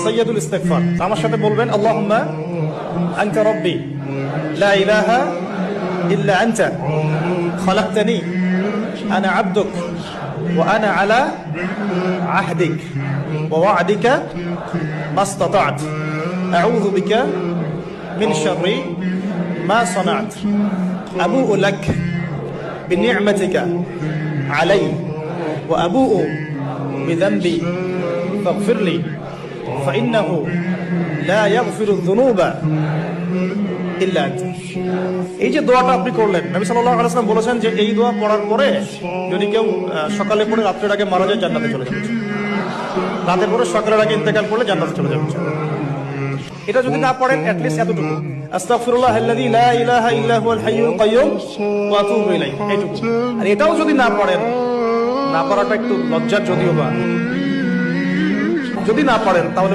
সাইয়্যিদুল ইস্তিগফার। আমার সাথে বলবেন আল্লাহুম্মা আনতা রাব্বি লা ইলাহা ইল্লা আনতা খালাকতানি আনা আবদুক ওয়া আনা আলা আহদিক ওয়া ওয়া'দিকা মাসতাতা'ত আউযু বিকা মিন শাররি মা সানা'ত আবু'ু লাক বিনি'মাতিকা আলাইয়া ওয়া আবু'ু বিযানবি ফাগফির লি ফাইন্নাহু লা ইয়াগফিরুয যুনুবা ইল্লা আনতা। এই যে দোয়াটা আপনি করলেন, নবী সাল্লাল্লাহু আলাইহি ওয়াসাল্লাম বলেছেন যে এই দোয়া পড়ার পরে যদি কেউ সকালে পড়ে রাতের আগে মারা যায় জান্নাতে চলে যাবে, রাতে পড়ে সকালের আগে ইন্তেকাল করলে জান্নাতে চলে যাবে। এটা যদি না পড়েন অ্যাটলিস্ট এতটুকু আস্তাগফিরুল্লাহাল্লাযী লা ইলাহা ইল্লা হুয়াল হাইয়ুল কাইয়্যুম ওয়া আতুবু ইলাইহি, এইটুকু। আর এটাও যদি না পড়েন, না পড়াটা একটু লজ্জার যদিও বা, যদি না পড়েন তাহলে